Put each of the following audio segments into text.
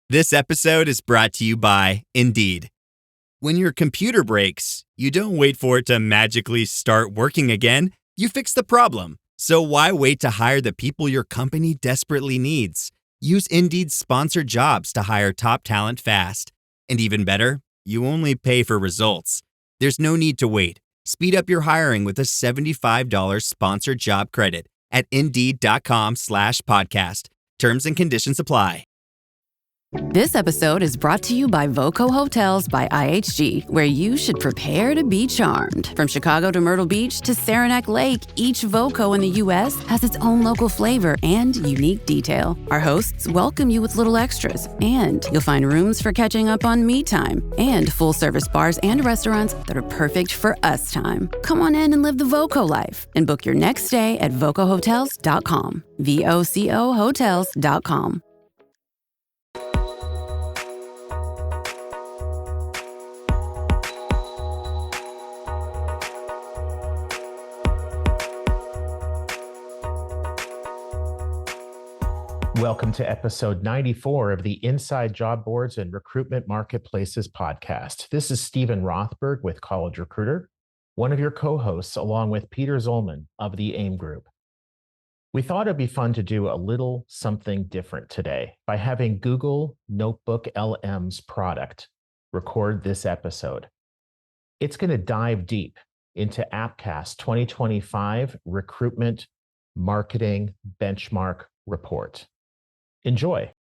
This episode is brought to you by Indeed. When your computer breaks, you don't wait for it to magically start working again. You fix the problem. So why wait to hire the people your company desperately needs? Use Indeed's sponsored jobs to hire top talent fast. And even better, you only pay for results. There's no need to wait. Speed up your hiring with a $75 sponsored job credit at Indeed.com/podcast. Terms and conditions apply. This episode is brought to you by Voco Hotels by IHG, where you should prepare to be charmed. From Chicago to Myrtle Beach to Saranac Lake, each Voco in the U.S. has its own local flavor and unique detail. Our hosts welcome you with little extras, and you'll find rooms for catching up on me time and full-service bars and restaurants that are perfect for us time. Come on in and live the Voco life and book your next stay at vocohotels.com. VOCO hotels.com. Welcome to episode 94 of the Inside Job Boards and Recruitment Marketplaces podcast. This is Stephen Rothberg with College Recruiter, one of your co-hosts, along with Peter Zollman of the AIM Group. We thought it'd be fun to do a little something different today by having Google NotebookLM's product record this episode. It's going to dive deep into Appcast 2025 Recruitment Marketing Benchmark Report. Enjoy.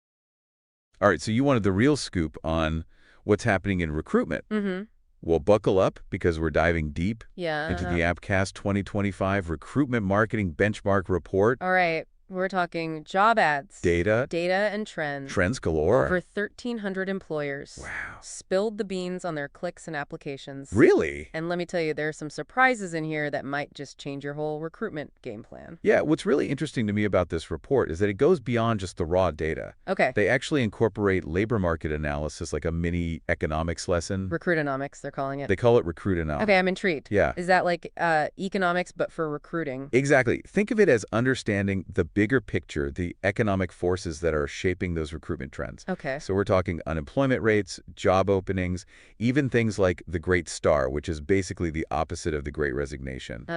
All right, so you wanted the real scoop on what's happening in recruitment. Mm-hmm. Well, buckle up because we're diving deep Yeah. into the Appcast 2025 Recruitment Marketing Benchmark Report. All right. We're talking job ads. Data And trends. Trends galore. Over 1,300 employers. Wow. Spilled the beans on their clicks and applications. Really? And let me tell you, there are some surprises in here that might just change your whole recruitment game plan. Yeah, what's really interesting to me about this report is that it goes beyond just the raw data. Okay. They actually incorporate labor market analysis, like a mini economics lesson. Recruitonomics, they're calling it. They call it Recruitonomics. Okay, I'm intrigued. Yeah. Is that like economics but for recruiting? Exactly. Think of it as understanding the bigger picture, the economic forces that are shaping those recruitment trends. Okay. So we're talking unemployment rates, job openings, even things like the Great Star, which is basically the opposite of the Great Resignation.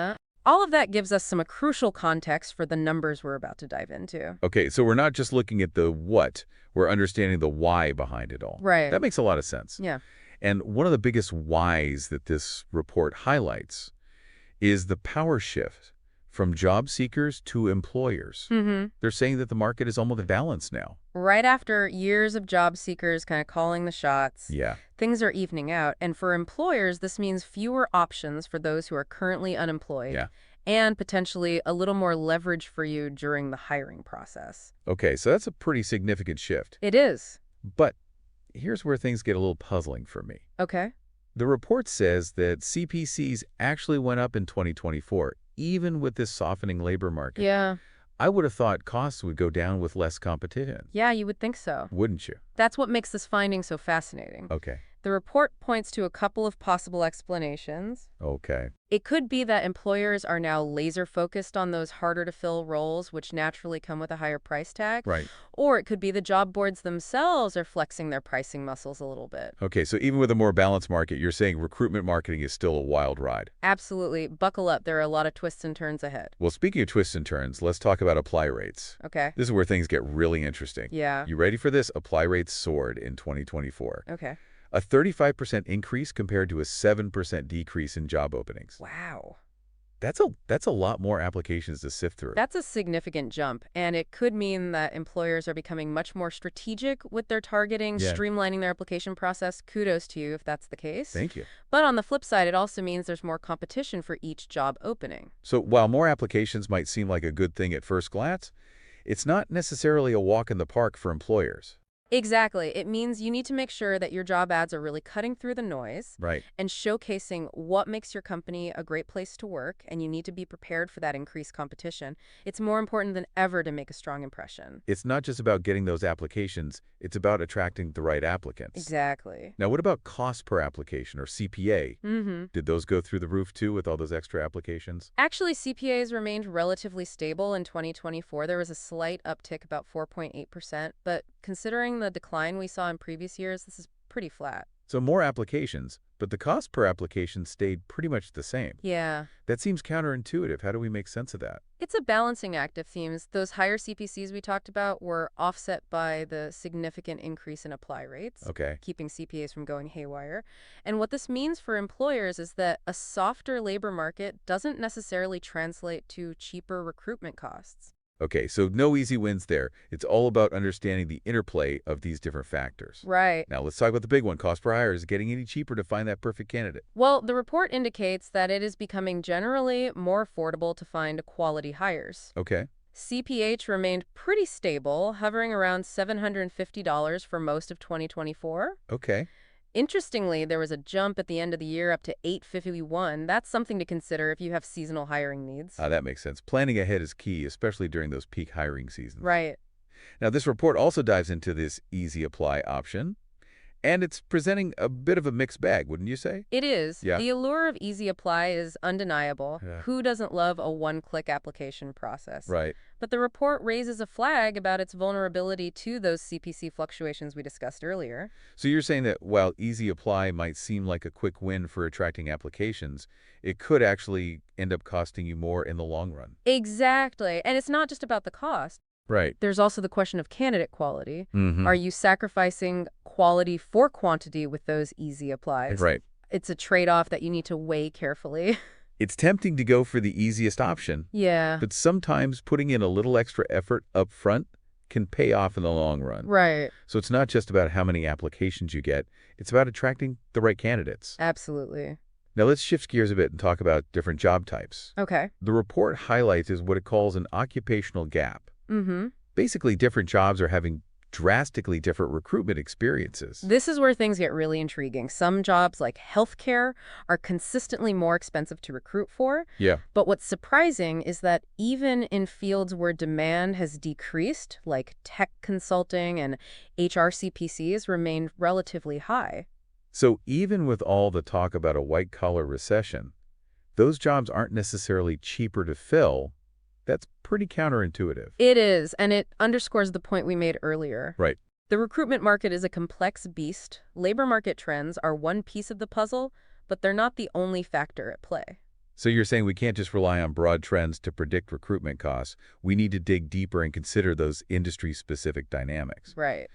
All of that gives us some crucial context for the numbers we're about to dive into. Okay, so we're not just looking at the what, we're understanding the why behind it all. Right. That makes a lot of sense. Yeah. And one of the biggest whys that this report highlights is the power shift from job seekers to employers. Mm-hmm. They're saying that the market is almost balanced now. Right after years of job seekers kind of calling the shots, Yeah. things are evening out. And for employers, this means fewer options for those who are currently unemployed. Yeah. And potentially a little more leverage for you during the hiring process. Okay, so that's a pretty significant shift. It is. But here's where things get a little puzzling for me. Okay. The report says that CPCs actually went up in 2024, even with this softening labor market. Yeah. I would have thought costs would go down with less competition. Yeah, you would think so. Wouldn't you? That's what makes this finding so fascinating. Okay. The report points to a couple of possible explanations. Okay. It could be that employers are now laser-focused on those harder-to-fill roles, which naturally come with a higher price tag. Right. Or it could be the job boards themselves are flexing their pricing muscles a little bit. Okay, so even with a more balanced market, you're saying recruitment marketing is still a wild ride. Absolutely. Buckle up. There are a lot of twists and turns ahead. Well, speaking of twists and turns, let's talk about apply rates. Okay. This is where things get really interesting. Yeah. You ready for this? Apply rates soared in 2024. Okay. A 35% increase compared to a 7% decrease in job openings. Wow. That's a lot more applications to sift through. That's a significant jump, and it could mean that employers are becoming much more strategic with their targeting, Yeah. streamlining their application process. Kudos to you if that's the case. Thank you. But on the flip side, it also means there's more competition for each job opening. So while more applications might seem like a good thing at first glance, it's not necessarily a walk in the park for employers. Exactly. It means you need to make sure that your job ads are really cutting through the noise Right. and showcasing what makes your company a great place to work, and you need to be prepared for that increased competition. It's more important than ever to make a strong impression. It's not just about getting those applications, it's about attracting the right applicants. Exactly. Now, what about cost per application, or CPA? Mm-hmm. Did those go through the roof too with all those extra applications? Actually, CPAs remained relatively stable in 2024. There was a slight uptick, about 4.8%, but considering the decline we saw in previous years, this is pretty flat. So more applications, but the cost per application stayed pretty much the same. Yeah. That seems counterintuitive. How do we make sense of that? It's a balancing act of themes. Those higher CPCs we talked about were offset by the significant increase in apply rates, Okay. keeping CPAs from going haywire. And what this means for employers is that a softer labor market doesn't necessarily translate to cheaper recruitment costs. Okay, so no easy wins there. It's all about understanding the interplay of these different factors. Right. Now, let's talk about the big one. Cost per hire. Is it getting any cheaper to find that perfect candidate? Well, the report indicates that it is becoming generally more affordable to find quality hires. Okay. CPH remained pretty stable, hovering around $750 for most of 2024. Okay. Interestingly, there was a jump at the end of the year up to $851. That's something to consider if you have seasonal hiring needs. That makes sense. Planning ahead is key, especially during those peak hiring seasons. Right. Now, this report also dives into this easy apply option, and it's presenting a bit of a mixed bag, wouldn't you say? It is. Yeah. The allure of easy apply is undeniable. Yeah. Who doesn't love a one-click application process? Right. But the report raises a flag about its vulnerability to those CPC fluctuations we discussed earlier. So you're saying that while easy apply might seem like a quick win for attracting applications, it could actually end up costing you more in the long run. Exactly. And it's not just about the cost. Right. There's also the question of candidate quality. Mm-hmm. Are you sacrificing quality for quantity with those easy applies? Right. It's a trade-off that you need to weigh carefully. It's tempting to go for the easiest option, Yeah. but sometimes putting in a little extra effort up front can pay off in the long run. Right. So it's not just about how many applications you get, it's about attracting the right candidates. Absolutely. Now let's shift gears a bit and talk about different job types. Okay. The report highlights is what it calls an occupational gap. Mm-hmm. Basically, different jobs are having drastically different recruitment experiences. This is where things get really intriguing. Some jobs, like healthcare, are consistently more expensive to recruit for. Yeah. But what's surprising is that even in fields where demand has decreased, like tech consulting and HR CPCs, remain relatively high. So even with all the talk about a white-collar recession, those jobs aren't necessarily cheaper to fill. That's pretty counterintuitive. It is, and it underscores the point we made earlier. Right. The recruitment market is a complex beast. Labor market trends are one piece of the puzzle, but they're not the only factor at play. So you're saying we can't just rely on broad trends to predict recruitment costs. We need to dig deeper and consider those industry-specific dynamics. Right.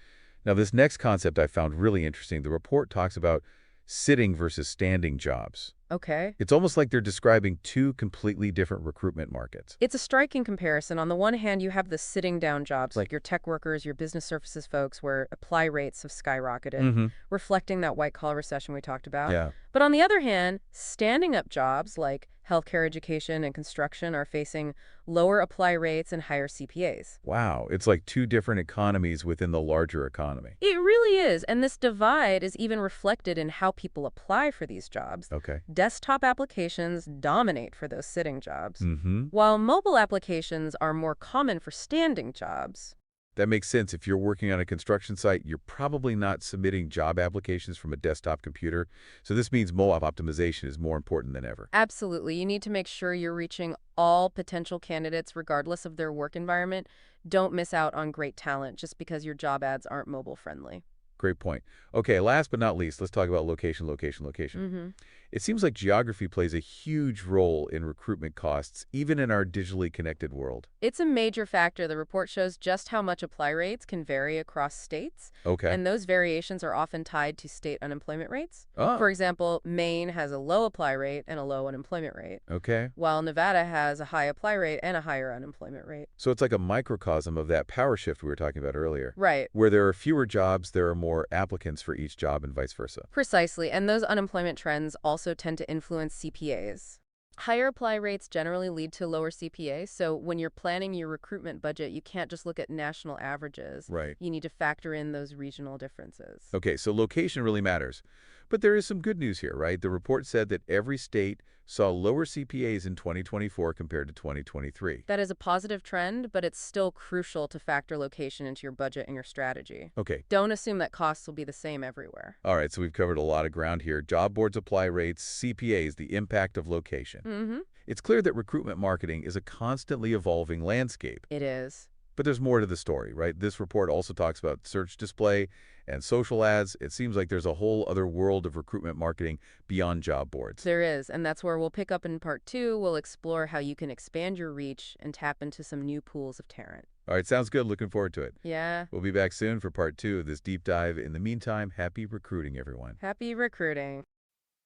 Now, this next concept I found really interesting. The report talks about sitting versus standing jobs. Okay. It's almost like they're describing two completely different recruitment markets. It's a striking comparison. On the one hand, you have the sitting down jobs, like your tech workers, your business services folks, where apply rates have skyrocketed, reflecting that white-collar recession we talked about. Yeah. But on the other hand, standing up jobs like healthcare, education, and construction are facing lower apply rates and higher CPAs. Wow, it's like two different economies within the larger economy. It really is, and this divide is even reflected in how people apply for these jobs. Okay. Desktop applications dominate for those sitting jobs, Mm-hmm. while mobile applications are more common for standing jobs. That makes sense. If you're working on a construction site, you're probably not submitting job applications from a desktop computer. So this means mobile optimization is more important than ever. Absolutely. You need to make sure you're reaching all potential candidates regardless of their work environment. Don't miss out on great talent just because your job ads aren't mobile friendly. Great point. Okay, last but not least, let's talk about location. Mm-hmm. It seems like geography plays a huge role in recruitment costs, even in our digitally connected world. It's a major factor. The report shows just how much apply rates can vary across states. Okay. And those variations are often tied to state unemployment rates. Oh, For example, Maine has a low apply rate and a low unemployment rate, okay. while Nevada has a high apply rate and a higher unemployment rate. So it's like a microcosm of that power shift we were talking about earlier. Right. Where there are fewer jobs, there are more applicants for each job and vice versa. Precisely, and those unemployment trends also tend to influence CPAs. Higher apply rates generally lead to lower CPA, so when you're planning your recruitment budget, you can't just look at national averages. Right. You need to factor in those regional differences. Okay, so location really matters. But there is some good news here, right? The report said that every state saw lower CPAs in 2024 compared to 2023. That is a positive trend, but it's still crucial to factor location into your budget and your strategy. Okay. Don't assume that costs will be the same everywhere. All right, so we've covered a lot of ground here. Job boards apply rates, CPAs, the impact of location. Mm-hmm. It's clear that recruitment marketing is a constantly evolving landscape. It is. But there's more to the story, right? This report also talks about search display and social ads. It seems like there's a whole other world of recruitment marketing beyond job boards. There is, and that's where we'll pick up in part 2. We'll explore how you can expand your reach and tap into some new pools of talent. All right, sounds good. Looking forward to it. Yeah. We'll be back soon for part 2 of this deep dive. In the meantime, happy recruiting, everyone. Happy recruiting.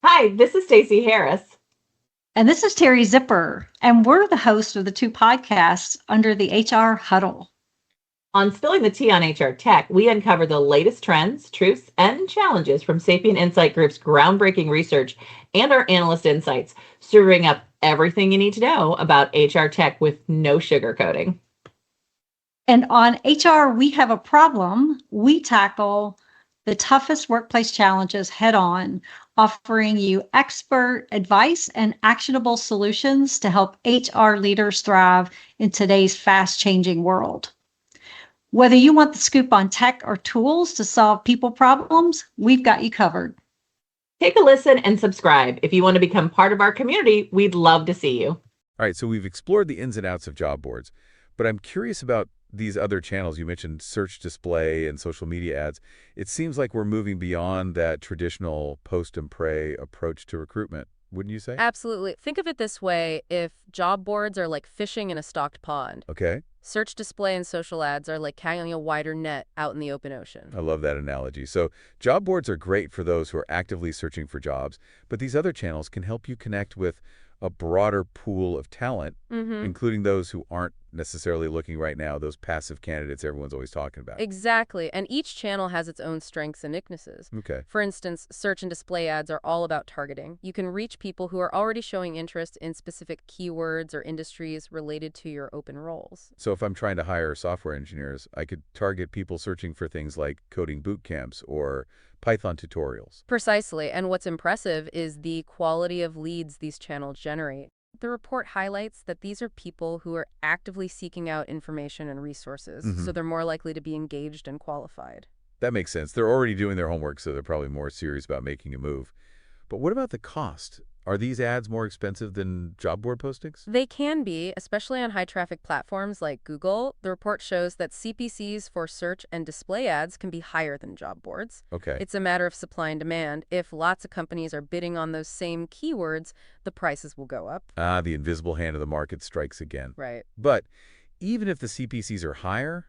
Hi, this is Stacey Harris. And this is Terry Zipper, and we're the host of the 2 podcasts under the HR Huddle. On Spilling the Tea on HR Tech, we uncover the latest trends, truths, and challenges from Sapient Insight Group's groundbreaking research and our analyst insights, serving up everything you need to know about HR tech with no sugarcoating. And on HR We Have a Problem, we tackle the toughest workplace challenges head on, offering you expert advice and actionable solutions to help HR leaders thrive in today's fast-changing world. Whether you want the scoop on tech or tools to solve people problems, we've got you covered. Take a listen and subscribe. If you want to become part of our community, we'd love to see you. All right, so we've explored the ins and outs of job boards, but I'm curious about these other channels. You mentioned search display and social media ads. It seems like we're moving beyond that traditional post and pray approach to recruitment, wouldn't you say? Absolutely. Think of it this way. If job boards are like fishing in a stocked pond, Okay. search display and social ads are like casting a wider net out in the open ocean. I love that analogy. So job boards are great for those who are actively searching for jobs, but these other channels can help you connect with a broader pool of talent, including those who aren't necessarily looking right now, those passive candidates everyone's always talking about. Exactly. And each channel has its own strengths and weaknesses. Okay. For instance, search and display ads are all about targeting. You can reach people who are already showing interest in specific keywords or industries related to your open roles. So if I'm trying to hire software engineers, I could target people searching for things like coding boot camps or Python tutorials. Precisely. And what's impressive is the quality of leads these channels generate. The report highlights that these are people who are actively seeking out information and resources, so they're more likely to be engaged and qualified. That makes sense. They're already doing their homework, so they're probably more serious about making a move. But what about the cost? Are these ads more expensive than job board postings? They can be, especially on high-traffic platforms like Google. The report shows that CPCs for search and display ads can be higher than job boards. Okay. It's a matter of supply and demand. If lots of companies are bidding on those same keywords, the prices will go up. Ah, the invisible hand of the market strikes again. Right. But even if the CPCs are higher,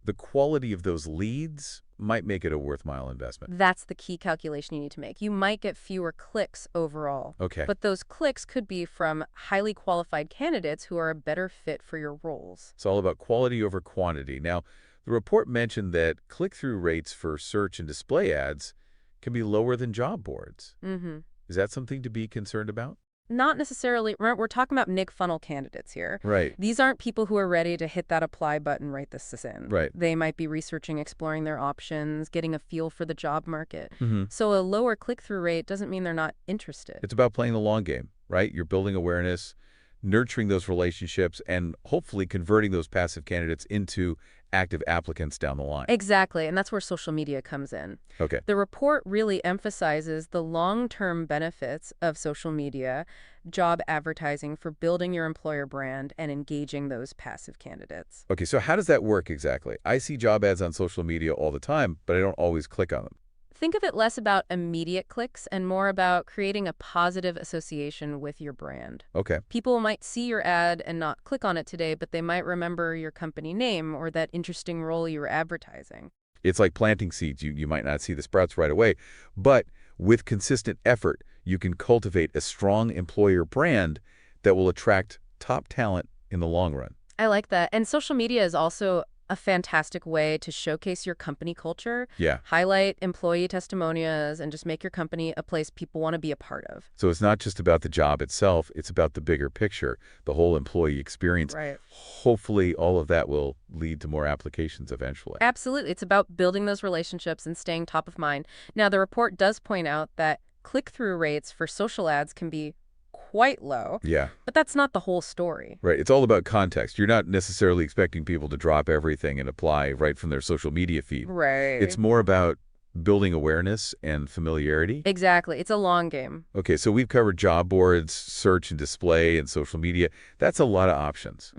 the quality of those leads might make it a worthwhile investment. That's the key calculation you need to make. You might get fewer clicks overall. Okay. But those clicks could be from highly qualified candidates who are a better fit for your roles. It's all about quality over quantity. Now, the report mentioned that click-through rates for search and display ads can be lower than job boards. Is that something to be concerned about? Not necessarily. We're talking about mid-funnel candidates here. Right. These aren't people who are ready to hit that apply button right this in. Right. They might be researching, exploring their options, getting a feel for the job market. So a lower click-through rate doesn't mean they're not interested. It's about playing the long game, right? You're building awareness, nurturing those relationships, and hopefully converting those passive candidates into active applicants down the line. Exactly, and that's where social media comes in. Okay. The report really emphasizes the long-term benefits of social media, job advertising for building your employer brand and engaging those passive candidates. Okay, so how does that work exactly? I see job ads on social media all the time, but I don't always click on them. Think of it less about immediate clicks and more about creating a positive association with your brand. Okay. People might see your ad and not click on it today, but they might remember your company name or that interesting role you were advertising. It's like planting seeds. You might not see the sprouts right away, but with consistent effort, you can cultivate a strong employer brand that will attract top talent in the long run. I like that. And social media is also a fantastic way to showcase your company culture, Yeah. highlight employee testimonials, and just make your company a place people want to be a part of. So it's not just about the job itself, it's about the bigger picture, the whole employee experience. Right. Hopefully all of that will lead to more applications eventually. Absolutely. It's about building those relationships and staying top of mind. Now, the report does point out that click-through rates for social ads can be quite low. Yeah. But that's not the whole story. Right. It's all about context. You're not necessarily expecting people to drop everything and apply right from their social media feed. Right. It's more about building awareness and familiarity. Exactly. It's a long game. Okay, so we've covered job boards, search and display, and social media. That's a lot of options.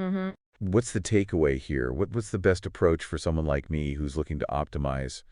What's the takeaway here? What's the best approach for someone like me who's looking to optimize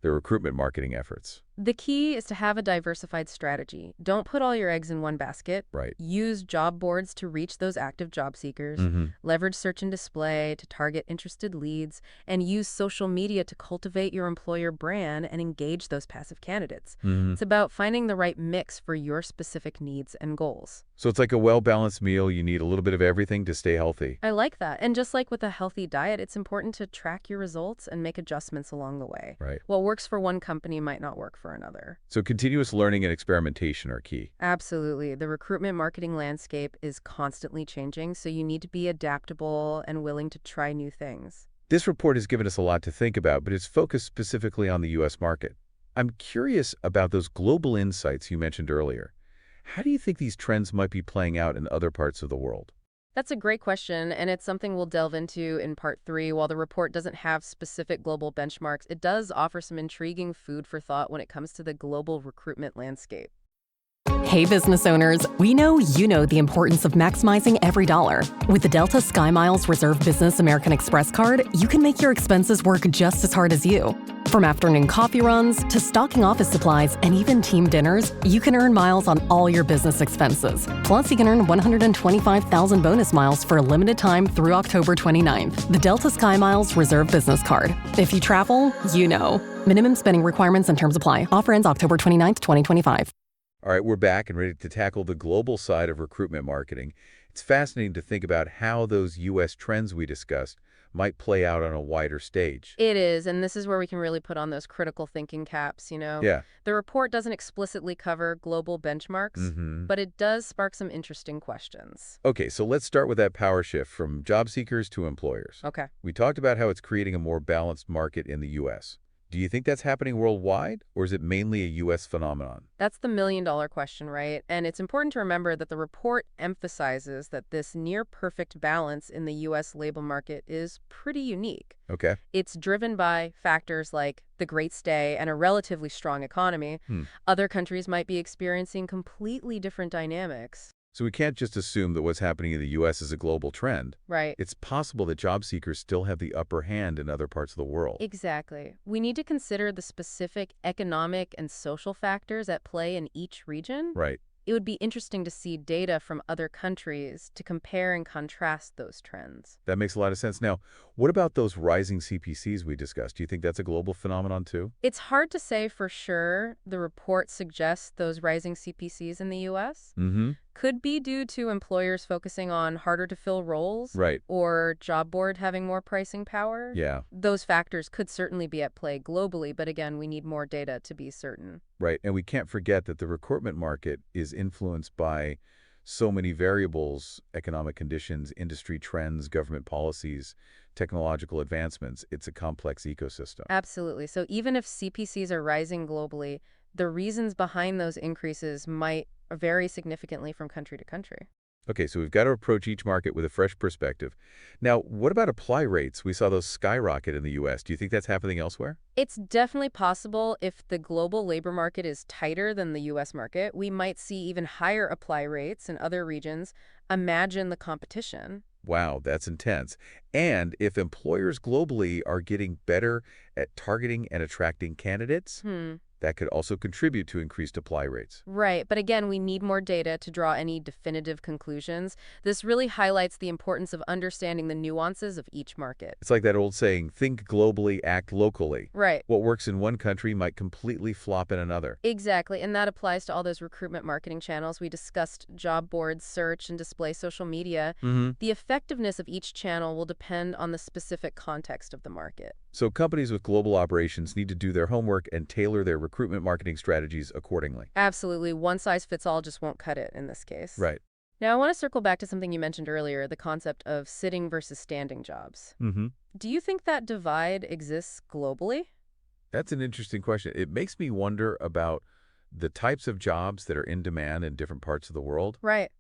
their recruitment marketing efforts? The key is to have a diversified strategy. Don't put all your eggs in one basket. Right. Use job boards to reach those active job seekers. Leverage search and display to target interested leads. And use social media to cultivate your employer brand and engage those passive candidates. It's about finding the right mix for your specific needs and goals. So it's like a well-balanced meal. You need a little bit of everything to stay healthy. I like that. And just like with a healthy diet, it's important to track your results and make adjustments along the way. Right. What works for one company might not work for another. So continuous learning and experimentation are key. Absolutely. The recruitment marketing landscape is constantly changing, so you need to be adaptable and willing to try new things. This report has given us a lot to think about, but it's focused specifically on the U.S. market. I'm curious about those global insights you mentioned earlier. How do you think these trends might be playing out in other parts of the world? That's a great question, and it's something we'll delve into in part 3. While the report doesn't have specific global benchmarks, it does offer some intriguing food for thought when it comes to the global recruitment landscape. Hey, business owners, we know you know the importance of maximizing every dollar. With the Delta SkyMiles Reserve Business American Express card, you can make your expenses work just as hard as you. From afternoon coffee runs to stocking office supplies and even team dinners, you can earn miles on all your business expenses. Plus, you can earn 125,000 bonus miles for a limited time through October 29th. The Delta SkyMiles Reserve Business Card. If you travel, you know. Minimum spending requirements and terms apply. Offer ends October 29th, 2025. All right, we're back and ready to tackle the global side of recruitment marketing. It's fascinating to think about how those U.S. trends we discussed might play out on a wider stage. It is, and this is where we can really put on those critical thinking caps, Yeah. The report doesn't explicitly cover global benchmarks, but it does spark some interesting questions. Okay, so let's start with that power shift from job seekers to employers. Okay. We talked about how it's creating a more balanced market in the U.S. Do you think that's happening worldwide, or is it mainly a U.S. phenomenon? That's the million-dollar question, right? And it's important to remember that the report emphasizes that this near-perfect balance in the U.S. labor market is pretty unique. Okay. It's driven by factors like the Great Stay and a relatively strong economy. Other countries might be experiencing completely different dynamics. So we can't just assume that what's happening in the U.S. is a global trend. Right. It's possible that job seekers still have the upper hand in other parts of the world. Exactly. We need to consider the specific economic and social factors at play in each region. Right. It would be interesting to see data from other countries to compare and contrast those trends. That makes a lot of sense. Now, what about those rising CPCs we discussed? Do you think that's a global phenomenon too? It's hard to say for sure. The report suggests those rising CPCs in the U.S. Could be due to employers focusing on harder-to-fill roles. Right. Or job board having more pricing power. Yeah. Those factors could certainly be at play globally, but again, we need more data to be certain. Right. And we can't forget that the recruitment market is influenced by so many variables: economic conditions, industry trends, government policies, technological advancements. It's a complex ecosystem. Absolutely. So even if CPCs are rising globally, the reasons behind those increases might vary significantly from country to country. Okay, so we've got to approach each market with a fresh perspective. Now, what about apply rates? We saw those skyrocket in the U.S. Do you think that's happening elsewhere? It's definitely possible. If the global labor market is tighter than the U.S. market, we might see even higher apply rates in other regions. Imagine the competition. Wow, that's intense. And if employers globally are getting better at targeting and attracting candidates, that could also contribute to increased apply rates. Right. But again, we need more data to draw any definitive conclusions. This really highlights the importance of understanding the nuances of each market. It's like that old saying, think globally, act locally. Right. What works in one country might completely flop in another. Exactly. And that applies to all those recruitment marketing channels. We discussed job boards, search, and display social media. The effectiveness of each channel will depend on the specific context of the market. So companies with global operations need to do their homework and tailor their recruitment marketing strategies accordingly. Absolutely. One size fits all just won't cut it in this case. Right. Now, I want to circle back to something you mentioned earlier, the concept of sitting versus standing jobs. Do you think that divide exists globally? That's an interesting question. It makes me wonder about the types of jobs that are in demand in different parts of the world. Right.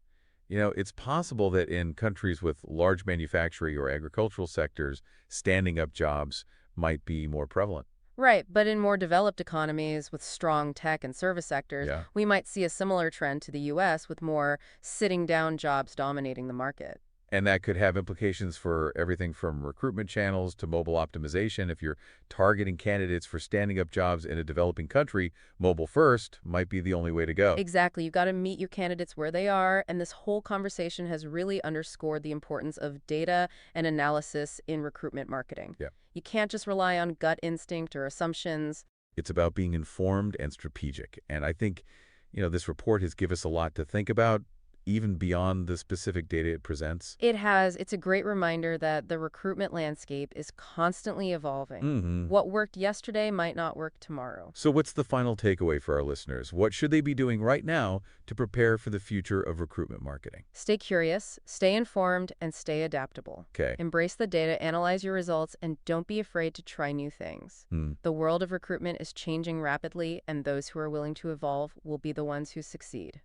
You know, it's possible that in countries with large manufacturing or agricultural sectors, standing up jobs might be more prevalent. Right, but in more developed economies with strong tech and service sectors, we might see a similar trend to the U.S. with more sitting down jobs dominating the market. And that could have implications for everything from recruitment channels to mobile optimization. If you're targeting candidates for standing up jobs in a developing country, mobile first might be the only way to go. Exactly. You've got to meet your candidates where they are. And this whole conversation has really underscored the importance of data and analysis in recruitment marketing. Yeah. You can't just rely on gut instinct or assumptions. It's about being informed and strategic. And I think, this report has given us a lot to think about, even beyond the specific data it presents. It has. It's a great reminder that the recruitment landscape is constantly evolving. What worked yesterday might not work tomorrow. So what's the final takeaway for our listeners? What should they be doing right now to prepare for the future of recruitment marketing? Stay curious, stay informed, and stay adaptable. Okay. Embrace the data, analyze your results, and don't be afraid to try new things. The world of recruitment is changing rapidly, and those who are willing to evolve will be the ones who succeed.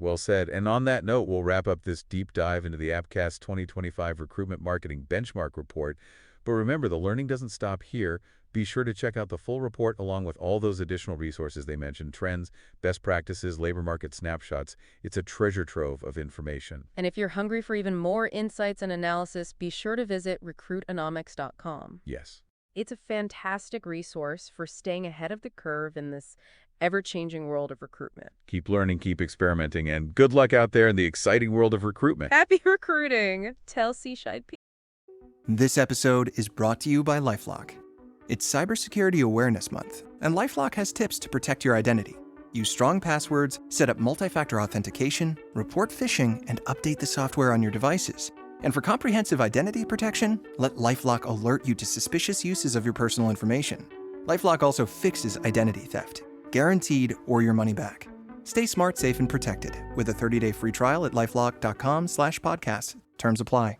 Well said. And on that note, we'll wrap up this deep dive into the Appcast 2025 Recruitment Marketing Benchmark Report. But remember, the learning doesn't stop here. Be sure to check out the full report along with all those additional resources they mentioned: trends, best practices, labor market snapshots. It's a treasure trove of information. And if you're hungry for even more insights and analysis, be sure to visit recruitonomics.com. Yes. It's a fantastic resource for staying ahead of the curve in this ever-changing world of recruitment. Keep learning, keep experimenting, and good luck out there in the exciting world of recruitment. Happy recruiting! Tell Seashide P. This episode is brought to you by LifeLock. It's Cybersecurity Awareness Month, and LifeLock has tips to protect your identity. Use strong passwords, set up multi-factor authentication, report phishing, and update the software on your devices. And for comprehensive identity protection, let LifeLock alert you to suspicious uses of your personal information. LifeLock also fixes identity theft, guaranteed or your money back. Stay smart, safe, and protected with a 30-day free trial at LifeLock.com/podcast. Terms apply.